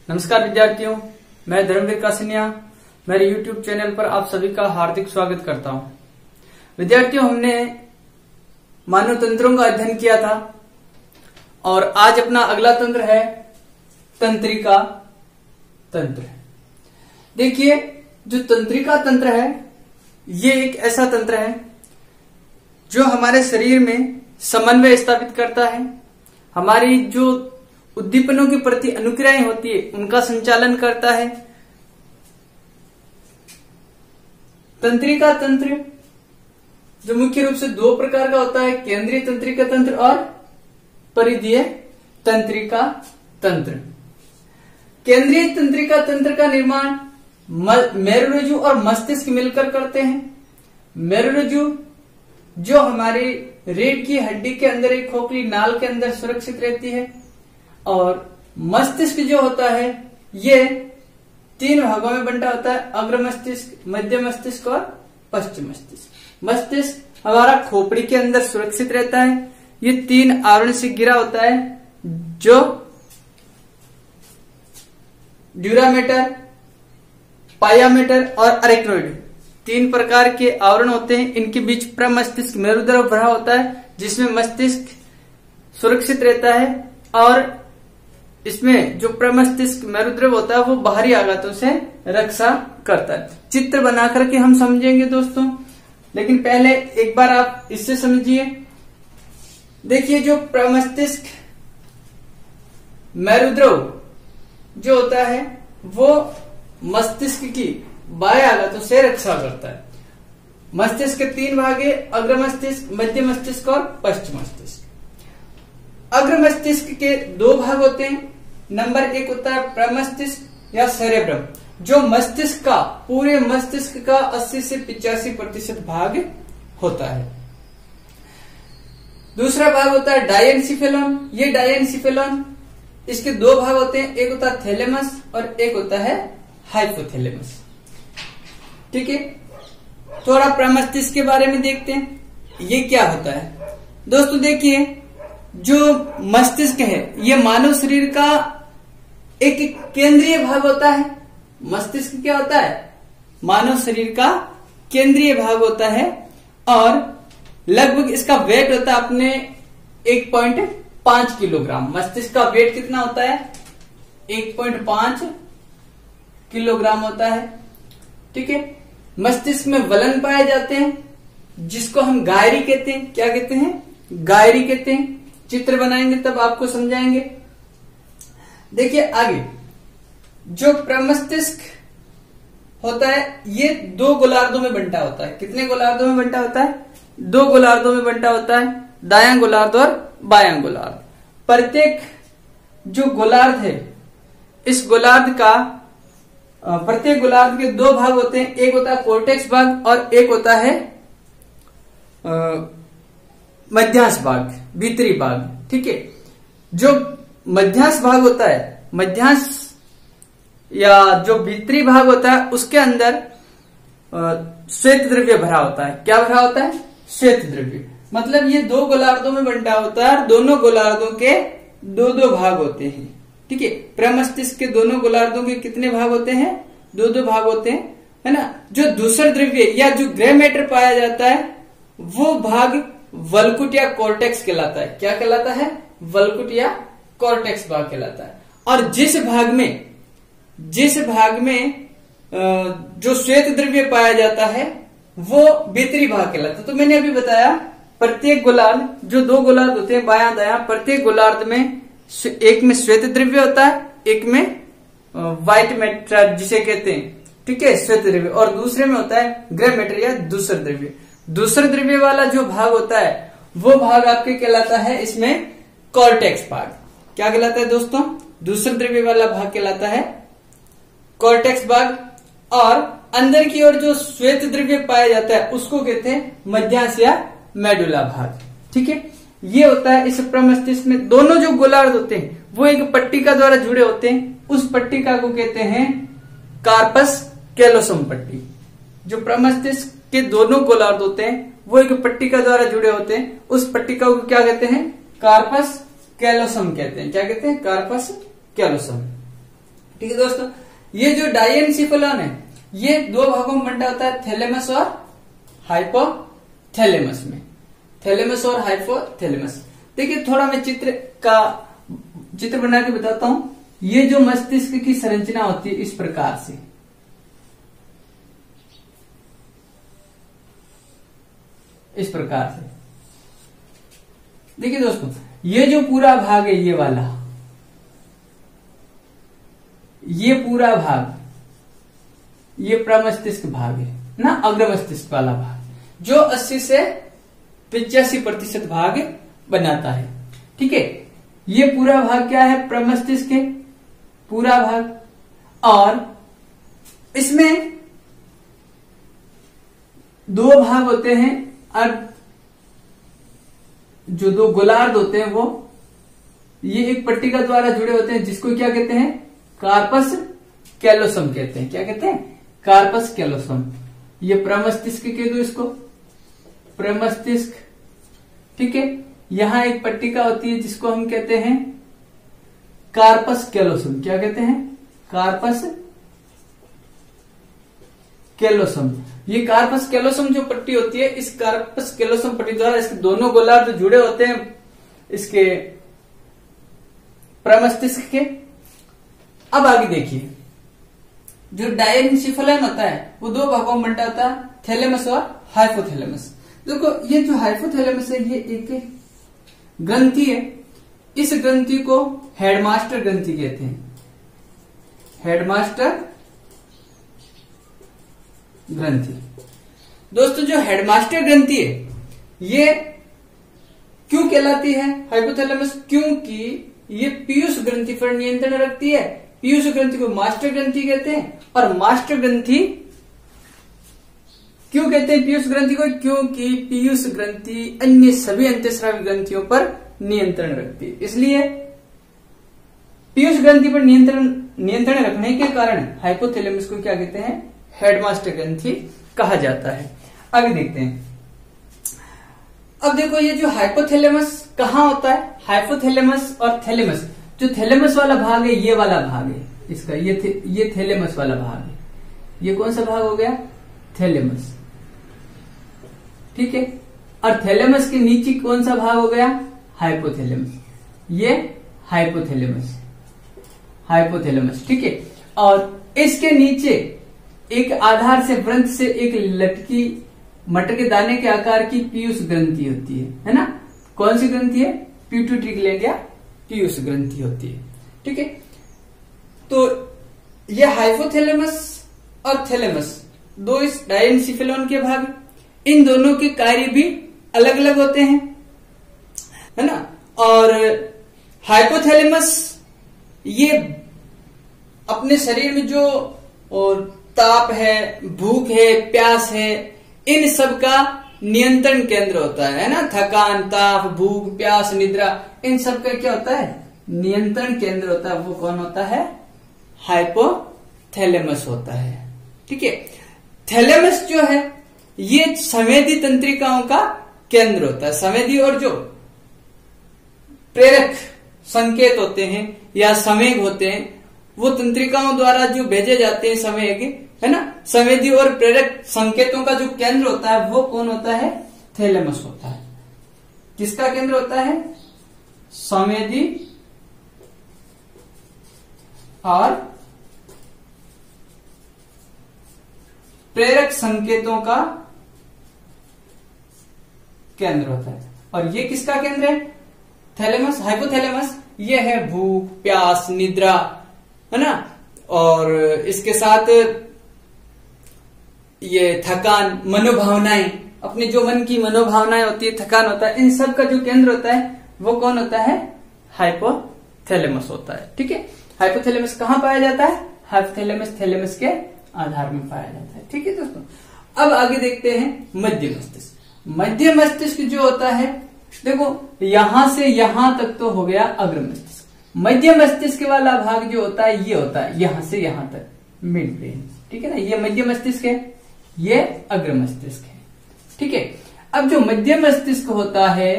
नमस्कार विद्यार्थियों, मैं धर्मवीर कासिनिया मेरे YouTube चैनल पर आप सभी का हार्दिक स्वागत करता हूं। विद्यार्थियों, हमने मानव तंत्रों का अध्ययन किया था और आज अपना अगला तंत्र है तंत्रिका तंत्र। देखिए, जो तंत्रिका तंत्र है ये एक ऐसा तंत्र है जो हमारे शरीर में समन्वय स्थापित करता है, हमारी जो उद्दीपनों के प्रति अनुक्रियाएं होती है उनका संचालन करता है। तंत्रिका तंत्र जो मुख्य रूप से दो प्रकार का होता है, केंद्रीय तंत्रिका तंत्र और परिधीय तंत्रिका तंत्र। केंद्रीय तंत्रिका तंत्र का निर्माण मेरुरज्जु और मस्तिष्क मिलकर करते हैं। मेरुरज्जु जो हमारी रीढ़ की हड्डी के अंदर एक खोखली नाल के अंदर सुरक्षित रहती है, और मस्तिष्क जो होता है ये तीन भागों में बंटा होता है, अग्र मस्तिष्क, मध्य मस्तिष्क और पश्चिम मस्तिष्क। मस्तिष्क हमारा खोपड़ी के अंदर सुरक्षित रहता है, ये तीन आवरण से घिरा होता है जो ड्यूरामेटर, पायामेटर और अरेक्नोइड तीन प्रकार के आवरण होते हैं। इनके बीच प्रमस्तिष्क मेरुद्रव भरा होता है जिसमें मस्तिष्क सुरक्षित रहता है, और इसमें जो प्रमस्तिष्क मेरुद्रव होता है वो बाहरी आघातों से रक्षा करता है। चित्र बना करके हम समझेंगे दोस्तों, लेकिन पहले एक बार आप इससे समझिए। देखिए, जो प्रमस्तिष्क मेरुद्रव जो होता है वो मस्तिष्क की बाह्य आघातों से रक्षा करता है। मस्तिष्क के तीन भाग है, अग्र मस्तिष्क, मध्य मस्तिष्क और पश्चिम मस्तिष्क। अग्र मस्तिष्क के दो भाग होते हैं। नंबर एक होता है प्रमस्तिष्क या सेरेब्रम, जो मस्तिष्क का, पूरे मस्तिष्क का 80 से 85% भाग होता है। दूसरा भाग होता है डायेनसिफेलॉन। ये डायेनसिफेलॉन, इसके दो भाग होते हैं, एक होता है थैलेमस और एक होता है हाइपोथैलेमस। ठीक है, थोड़ा प्रमस्तिष्क के बारे में देखते हैं, ये क्या होता है। दोस्तों देखिए, जो मस्तिष्क है ये मानव शरीर का एक केंद्रीय भाग होता है। मस्तिष्क क्या होता है? मानव शरीर का केंद्रीय भाग होता है, और लगभग इसका वेट होता है अपने 1.5 किलोग्राम। मस्तिष्क का वेट कितना होता है? 1.5 किलोग्राम होता है। ठीक है, मस्तिष्क में वलन पाए जाते हैं जिसको हम गायरी कहते हैं। क्या कहते हैं? गायरी कहते हैं। चित्र बनाएंगे तब आपको समझाएंगे। देखिए आगे, जो प्रमस्तिष्क होता है ये दो गोलार्धों में बंटा होता है। कितने गोलार्धों में बंटा होता है? दो गोलार्धों में बंटा होता है, दायां गोलार्ध और बायां गोलार्ध। प्रत्येक जो गोलार्ध है, इस गोलार्ध का प्रत्येक गोलार्ध के दो भाग होते हैं, एक होता है कोर्टेक्स भाग और एक होता है मध्यांश भाग, भीतरी भाग। ठीक है, जो मध्यांश भाग होता है, मध्यांश या जो भीतरी भाग होता है उसके अंदर श्वेत द्रव्य भरा होता है। क्या भरा होता है? श्वेत द्रव्य। मतलब ये दो गोलार्धों में बंटा होता है, दोनों गोलार्धों के दो दो भाग होते हैं। ठीक है, प्रमस्तिष्क के दोनों गोलार्धों के कितने भाग होते हैं? दो दो भाग होते हैं, है ना। जो दूसरा द्रव्य या जो ग्रे मैटर पाया जाता है वो भाग वल्कुट या कॉर्टेक्स कहलाता है। क्या कहलाता है? वल्कुट या कॉर्टेक्स भाग कहलाता है। और जिस भाग में जो श्वेत द्रव्य पाया जाता है वो भीतरी भाग कहलाता है। तो मैंने अभी बताया, प्रत्येक गोलार्ध, जो दो गोलार्ध होते हैं बायां दायां, प्रत्येक गोलार्ध में एक में श्वेत द्रव्य होता है, एक में व्हाइट मैटर जिसे कहते हैं, ठीक है, श्वेत द्रव्य, और दूसरे में होता है ग्रे मैटर या दूसरा द्रव्य। दूसरे द्रव्य वाला जो भाग होता है वो भाग आपके कहलाता है इसमें कॉर्टेक्स भाग। क्या कहलाता है दोस्तों? दूसरे द्रव्य वाला भाग कहलाता है कॉर्टेक्स भाग, और अंदर की ओर जो श्वेत द्रव्य पाया जाता है उसको कहते हैं मध्यांश या मेडुला भाग। ठीक है, ये होता है इस प्रमस्तिष्क में। दोनों जो गोलार्ध होते हैं वो एक पट्टिका द्वारा जुड़े होते हैं, उस पट्टिका को कहते हैं कार्पस कैलोसम पट्टी। जो प्रमस्तिष्क के दोनों गोलार्ध होते हैं वो एक पट्टिका द्वारा जुड़े होते हैं, उस पट्टिका को क्या कहते हैं? कार्पस कैलोसम कहते हैं। क्या कहते हैं? Corpus callosum. ठीक है दोस्तों, ये जो डायएनसीफेलॉन है ये दो भागों में बंटा होता है, थैलेमस और हाइपोथैलेमस में, थैलेमस और हाइपोथैलेमस। देखिए थोड़ा मैं चित्र बना के बताता हूं। ये जो मस्तिष्क की संरचना होती है इस प्रकार से, इस प्रकार से देखिए दोस्तों, ये जो पूरा भाग है ये वाला, ये पूरा भाग ये प्रमस्तिष्क भाग है ना, अग्रमस्तिष्क वाला भाग जो 80 से 85% भाग बनाता है। ठीक है, ये पूरा भाग क्या है, प्रमस्तिष्क है पूरा भाग, और इसमें दो भाग होते हैं, और जो दो गोलार्ध होते हैं वो ये एक पट्टिका द्वारा जुड़े होते हैं, जिसको क्या कहते हैं, कार्पस कैलोसम कहते हैं। क्या कहते हैं, कार्पस कैलोसम। ये प्रमस्तिष्क कह दो इसको, प्रमस्तिष्क। ठीक है, यहां एक पट्टिका होती है जिसको हम कहते हैं कार्पस कैलोसम। क्या कहते हैं, कार्पस कैलोसम। ये कार्पस कैलोसम जो पट्टी होती है, इस कार्पस कैलोसम पट्टी द्वारा इसके दोनों गोलार्ध जुड़े होते हैं इसके प्रमस्तिष्क के। अब आगे देखिए, जो डायएनसीफेलॉन होता है वो दो भागों में बंटा होता है, थैलेमस और हाइपोथैलेमस। देखो ये जो हाइपोथैलेमस है ये एक ग्रंथि है, इस ग्रंथि को हेडमास्टर ग्रंथि कहते हैं, हेडमास्टर ग्रंथि। दोस्तों जो हेडमास्टर ग्रंथि है ये क्यों कहलाती है हाइपोथैलेमस, क्योंकि ये पीयूष ग्रंथि पर नियंत्रण रखती है। पीयूष ग्रंथि को मास्टर ग्रंथि कहते हैं, और मास्टर ग्रंथि क्यों कहते हैं पीयूष ग्रंथि को, क्योंकि पीयूष ग्रंथि अन्य सभी अंतःस्रावी ग्रंथियों पर नियंत्रण रखती है। इसलिए पीयूष ग्रंथि पर नियंत्रण रखने के कारण हाइपोथैलेमस को क्या कहते हैं, हेडमास्टर ग्रंथि कहा जाता है। आगे देखते हैं। अब देखो ये जो हाइपोथैलेमस कहाँ होता है, हाइपोथैलेमस और थैलेमस। जो थैलेमस वाला भाग है ये वाला भाग है इसका, ये थैलेमस वाला भाग है। ये कौन सा भाग हो गया, थैलेमस। ठीक है, और थैलेमस के नीचे कौन सा भाग हो गया, हाइपोथैलेमस। ये हाइपोथैलेमस, हाइपोथैलेमस। ठीक है, और इसके नीचे एक आधार से वृंत से एक लटकी मटर के दाने के आकार की पीयूष ग्रंथि होती है ना। कौन सी ग्रंथि है, पिट्यूटरी ग्लैंड या पीयूष ग्रंथि होती है। ठीक है, तो ये हाइपोथैलेमस और थैलेमस दो इस डायएनसीफेलॉन के भाग, इन दोनों के कार्य भी अलग अलग होते हैं, है ना। और हाइपोथैलेमस ये अपने शरीर में जो और ताप है, भूख है, प्यास है, इन सब का नियंत्रण केंद्र होता है ना। थकान, ताप, भूख, प्यास, निद्रा, इन सब का क्या होता है, नियंत्रण केंद्र होता है। वो कौन होता है, हाइपोथैलेमस होता है। ठीक है, थैलेमस जो है ये संवेदी तंत्रिकाओं का केंद्र होता है। संवेदी और जो प्रेरक संकेत होते हैं या संवेग होते हैं वो तंत्रिकाओं द्वारा जो भेजे जाते हैं संवेग, है ना। संवेदी और प्रेरक संकेतों का जो केंद्र होता है वो कौन होता है, थैलेमस होता है। किसका केंद्र होता है, संवेदी और प्रेरक संकेतों का केंद्र होता है। और ये किसका केंद्र है, थैलेमस, हाइपोथैलेमस। ये है भूख, प्यास, निद्रा, है ना, और इसके साथ ये थकान, मनोभावनाएं, अपने जो मन की मनोभावनाएं होती है, थकान होता है, इन सब का जो केंद्र होता है वो कौन होता है, हाइपोथैलेमस होता है। ठीक है, हाइपोथैलेमस कहाँ पाया जाता है, हाइपोथैलेमस थैलेमस के आधार में पाया जाता है। ठीक है दोस्तों, अब आगे देखते हैं मध्य मस्तिष्क। मध्य मस्तिष्क जो होता है, देखो यहां से यहां तक तो हो गया अग्र मस्तिष्क। मध्य मस्तिष्क वाला भाग जो होता है ये होता है यहां से यहां तक, मिड ब्रेन। ठीक है ना, ये मध्य मस्तिष्क है, ये अग्र मस्तिष्क है। ठीक है, अब जो मध्य मस्तिष्क होता है,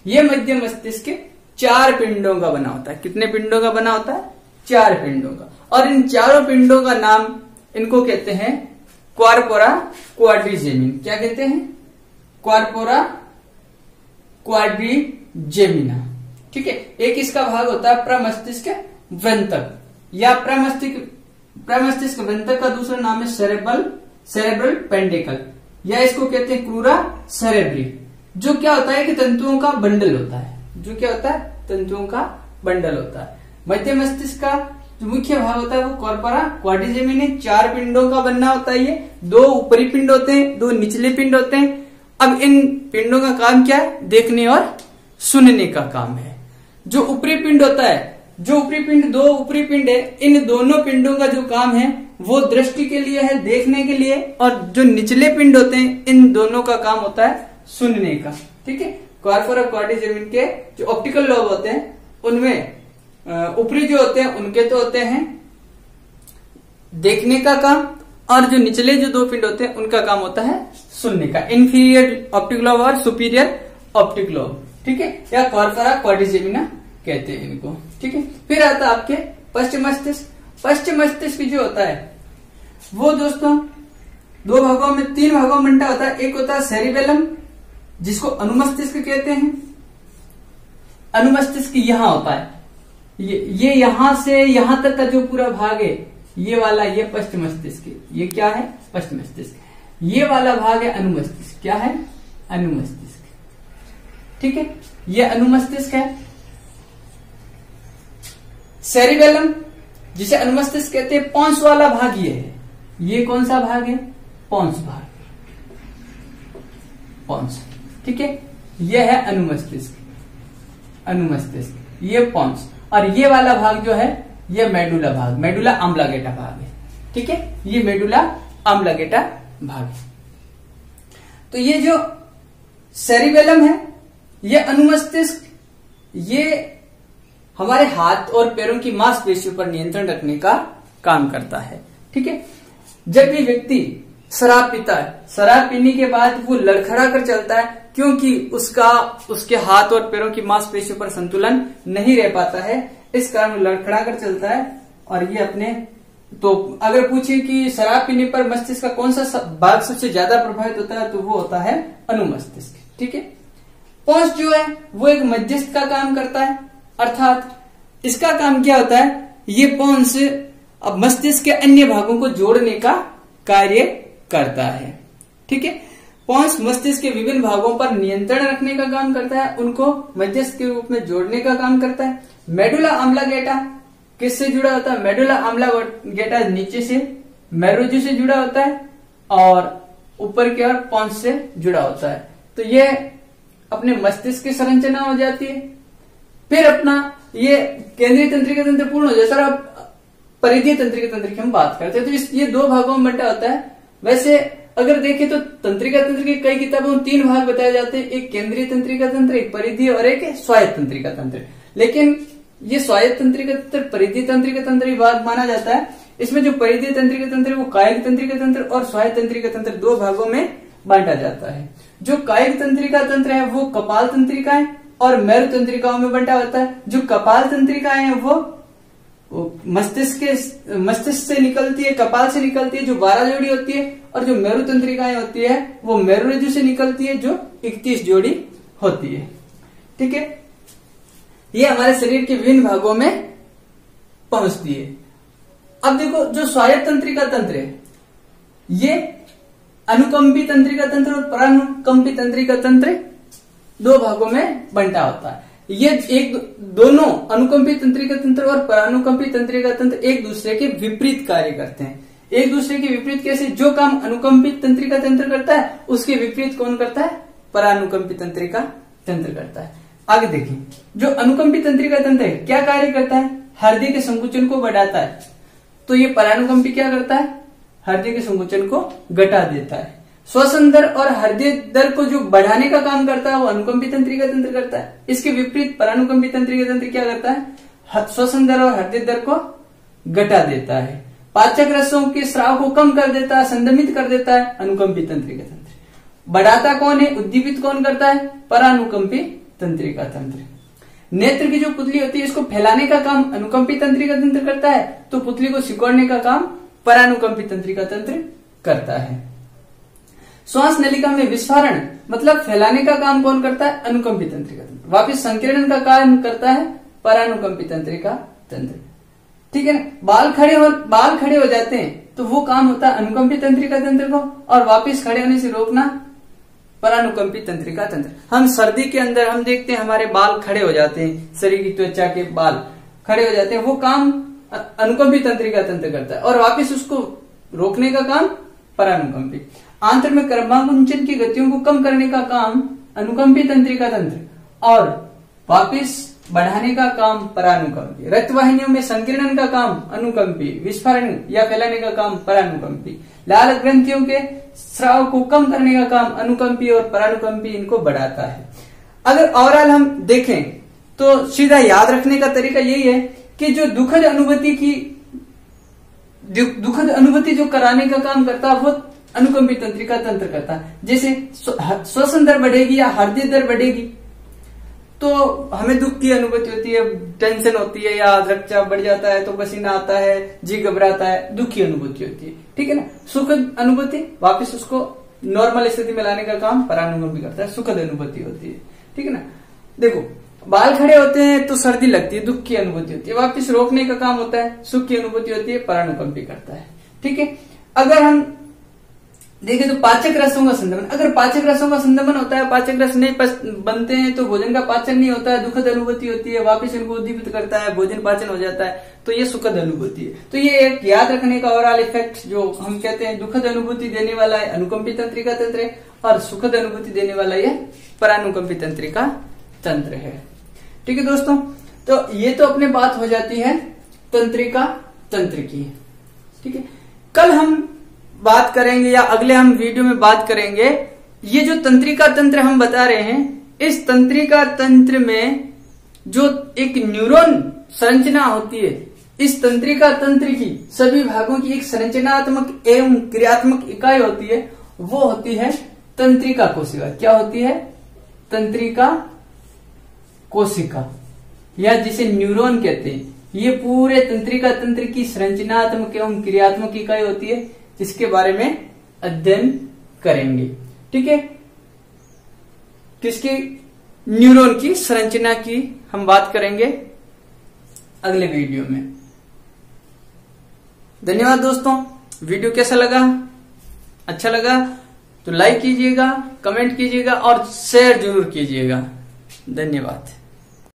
ये मध्य मस्तिष्क 4 पिंडों का बना होता है। कितने पिंडों का बना होता है, 4 पिंडों का, और इन चारों पिंडों का नाम इनको कहते हैं क्वारपोरा क्वाड्रिजेमिन। क्या कहते हैं? क्वारपोरा क्वाड्रिजेमिना। ठीक है। एक इसका भाग होता है प्रमस्तिष्क वृंतक या प्रमस्तिष्क वृंतक का दूसरा नाम है सेरेब्रल पेंडिकल, या इसको कहते हैं क्रूरा सेरेब्री, जो क्या होता है कि तंतुओं का बंडल होता है। जो क्या होता है? तंतुओं का बंडल होता है। मध्य मस्तिष्क का जो मुख्य भाग होता है वो कॉर्पोरा क्वाड्रिजेमिना, 4 पिंडों का बनना होता है। ये 2 ऊपरी पिंड होते हैं, 2 निचले पिंड होते हैं। अब इन पिंडों का काम क्या है? देखने और सुनने का काम है। जो ऊपरी पिंड होता है, जो ऊपरी पिंड, 2 ऊपरी पिंड है, इन दोनों पिंडों का जो काम है वो दृष्टि के लिए है, देखने के लिए, और जो निचले पिंड होते हैं इन दोनों का काम होता है सुनने का। ठीक है। कॉर्पोरा क्वाड्रिजेमिना के जो ऑप्टिकल लोब होते हैं उनमें ऊपरी जो होते हैं उनके तो होते हैं देखने का काम, और जो निचले जो 2 पिंड होते हैं उनका काम होता है सुनने का। इंफीरियर ऑप्टिक लोब और सुपीरियर ऑप्टिक लोब। ठीक है। या कॉर्पोरा क्वाड्रिजेमिना कहते हैं इनको। ठीक है। फिर आता है आपके पश्चिम मस्तिष्क। पश्चिम मस्तिष्क जो होता है वो दोस्तों 2 भागों में 3 भागों में बंटा होता है। एक होता है सेरिबेलम, जिसको अनुमस्तिष्क कहते हैं। अनुमस्तिष्क यहां होता है, ये यहां से यहां तक का जो पूरा भाग है ये वाला, ये पश्चिम मस्तिष्क। ये क्या है? पश्चिम मस्तिष्क। ये वाला भाग है अनुमस्तिष्क। क्या है? अनुमस्तिष्क। ठीक है। ये अनुमस्तिष्क है। सेरिबेलम, जिसे अनुमस्तिष्क कहते हैं, पोंस वाला भाग ये है। ये कौन सा भाग है? पोंस भाग, पोंस। ठीक है। यह है अनुमस्तिष्क, अनुमस्तिष्क, ये पोंस। और ये वाला भाग जो है ये मेडुला भाग, मेडुला ऑब्लांगेटा भाग है। ठीक है। ये मेडुला ऑब्लांगेटा भाग है। तो ये जो सेरिबेलम है, ये अनुमस्तिष्क, ये हमारे हाथ और पैरों की मांसपेशियों पर नियंत्रण रखने का काम करता है। ठीक है। जब भी व्यक्ति शराब पीता है, शराब पीने के बाद वो लड़खड़ा कर चलता है, क्योंकि उसके हाथ और पैरों की मांसपेशियों पर संतुलन नहीं रह पाता है, इस कारण लड़खड़ा कर चलता है। और ये अपने, तो अगर पूछे कि शराब पीने पर मस्तिष्क का कौन सा भाग सबसे ज्यादा प्रभावित होता है, तो वो होता है अनुमस्तिष्क। ठीक है। पोंस जो है वो एक मध्यस्थ का काम करता है, अर्थात इसका काम क्या होता है? ये पोंस अब मस्तिष्क के अन्य भागों को जोड़ने का कार्य करता है। ठीक है। पोंस मस्तिष्क के विभिन्न भागों पर नियंत्रण रखने का काम करता है, उनको मध्यस्थ के रूप में जोड़ने का काम करता है। मेडुला ऑब्लांगेटा किससे जुड़ा होता है? मेडुला ऑब्लांगेटा नीचे से मेरुज्जु से जुड़ा होता है और ऊपर की ओर पोंस से जुड़ा होता है। तो ये अपने मस्तिष्क की संरचना हो जाती है। फिर अपना ये केंद्रीय तंत्रिका तंत्र पूर्ण हो जाता है। अब परिधीय तंत्रिका तंत्र की हम बात करते हैं, तो ये 2 भागों में बंटा होता है। वैसे अगर देखें तो तंत्रिका तंत्र के कई किताबों में 3 भाग बताए जाते हैं, एक केंद्रीय तंत्रिका तंत्र, एक परिधीय और एक स्वायत्त तंत्रिका तंत्र। लेकिन ये स्वायत्त तंत्रिका तंत्र, परिधीय तंत्रिका तंत्र भाग माना जाता है। इसमें जो परिधीय तंत्रिका तंत्र है वो कायिक तंत्रिका तंत्र और स्वायत्त तंत्रिका तंत्र 2 भागों में बांटा जाता है। जो कायिक तंत्रिका तंत्र है वो कपाल तंत्रिकाएं और मेरु तंत्रिकाओं में बंटा होता है। जो कपाल तंत्रिकाएं हैं वो मस्तिष्क से निकलती है, कपाल से निकलती है, जो 12 जोड़ी होती है, और जो मेरु तंत्रिकाएं होती है वो मेरुरज्जु से निकलती है, जो 31 जोड़ी होती है। ठीक है। ये हमारे शरीर के विभिन्न भागों में पहुंचती है। अब देखो, जो स्वायत्त तंत्रिका तंत्र है ये अनुकंपी तंत्रिका तंत्र और परानुकंपी तंत्रिका तंत्र 2 भागों में बंटा होता है। ये दोनों अनुकंपी तंत्रिका तंत्र और परानुकंपी तंत्रिका तंत्र एक दूसरे के विपरीत कार्य करते हैं। एक दूसरे के विपरीत कैसे? जो काम अनुकंपी तंत्रिका तंत्र करता है उसके विपरीत कौन करता है? परानुकंपी तंत्रिका तंत्र करता है। आगे देखिए, जो अनुकंपी तंत्रिका तंत्र है क्या कार्य करता है? हृदय के संकुचन को बढ़ाता है। तो ये परानुकंपी क्या करता है? हृदय के संकुचन को घटा देता है। श्वसन दर और हृदय दर को जो बढ़ाने का काम करता है वो अनुकंपी तंत्रिका तंत्र करता है। इसके विपरीत परानुकंपी तंत्रिका तंत्र क्या करता है? श्वसन दर और हृदय दर को घटा देता है। पाचक रसों के स्राव को कम कर देता है, संदमित कर देता है अनुकंपी तंत्रिका तंत्र। बढ़ाता कौन है? उद्दीपित कौन करता है? परानुकंपी तंत्रिका तंत्र। नेत्र की जो पुतली होती है इसको फैलाने का काम अनुकंपी तंत्रिका तंत्र करता है, तो पुतली को सिकोड़ने का काम परानुकंपी तंत्रिका तंत्र करता है। श्वास नलिका में विस्फारण मतलब फैलाने का काम कौन करता है? अनुकंपी तंत्रिका तंत्र। वापिस संकीर्ण का काम करता है परानुकंपी तंत्रिका तंत्र। ठीक है ना। बाल खड़े हो जाते हैं तो वो काम होता है अनुकंपी तंत्रिका तंत्र को, और वापिस खड़े होने से रोकना परानुकंपी तंत्रिका तंत्र। हम सर्दी के अंदर हम देखते हैं हमारे बाल खड़े हो जाते हैं, शरीर की त्वचा के बाल खड़े हो जाते हैं, वो काम अनुकंपी तंत्रिका तंत्र करता है, और वापिस उसको रोकने का काम परानुकंपी। आंत्र में कर्माकुंचन की गतियों को कम करने का काम अनुकंपी तंत्रिका तंत्र, और वापिस बढ़ाने का काम परानुकंपी। रक्तवाहिनियों में संकीर्णन का काम अनुकंपी, विस्फारण या फैलाने का काम परानुकंपी। लाल ग्रंथियों के स्राव को कम करने का काम अनुकंपी, और परानुकंपी इनको बढ़ाता है। अगर ओवरऑल हम देखें तो सीधा याद रखने का तरीका यही है कि जो दुखद अनुभूति जो कराने का काम करता है वो अनुकंपी तंत्रिका तंत्र करता है। जैसे श्वसन दर बढ़ेगी या हृदय दर बढ़ेगी तो हमें दुख की अनुभूति होती है, टेंशन होती है, या रक्तचाप बढ़ जाता है तो पसीना आता है, जी घबराता है, दुख की अनुभूति होती है। ठीक है ना। सुखद अनुभूति वापस उसको नॉर्मल स्थिति में लाने का काम परानुकंपी करता है, सुखद अनुभूति होती है। ठीक है ना। देखो बाल खड़े होते हैं तो सर्दी लगती है, दुख की अनुभूति होती है, वापस रोकने का काम होता है, सुख की अनुभूति होती है, परानुकंपी करता है। ठीक है। अगर हम देखें तो पाचक रसों का संदमन, अगर पाचक रसों का संदमन होता है, पाचक रस नहीं बनते हैं तो भोजन का पाचन नहीं होता है, दुखद अनुभूति होती है, वापस इनको उद्दीपित करता है, भोजन पाचन हो जाता है, तो ये सुखद अनुभूति है। तो ये एक याद रखने का ओवरऑल इफेक्ट जो हम कहते हैं, दुखद अनुभूति देने वाला है अनुकंपी तंत्रिका तंत्र है, और सुखद अनुभूति देने वाला ये परानुकंपी तंत्रिका तंत्र है। ठीक है दोस्तों, तो ये तो अपने बात हो जाती है तंत्रिका तंत्र की। ठीक है। कल हम बात करेंगे या अगले हम वीडियो में बात करेंगे, ये जो तंत्रिका तंत्र हम बता रहे हैं, इस तंत्रिका तंत्र में जो एक न्यूरॉन संरचना होती है, इस तंत्रिका तंत्र की सभी भागों की एक संरचनात्मक एवं क्रियात्मक इकाई होती है, वो होती है तंत्रिका कोशिका। क्या होती है? तंत्रिका कोशिका, या जिसे न्यूरॉन कहते हैं। ये पूरे तंत्रिका तंत्र की संरचनात्मक एवं क्रियात्मक इकाई होती है, इसके बारे में अध्ययन करेंगे। ठीक है। किसकी? न्यूरॉन की संरचना की हम बात करेंगे अगले वीडियो में। धन्यवाद दोस्तों। वीडियो कैसा लगा? अच्छा लगा तो लाइक कीजिएगा, कमेंट कीजिएगा और शेयर जरूर कीजिएगा। धन्यवाद।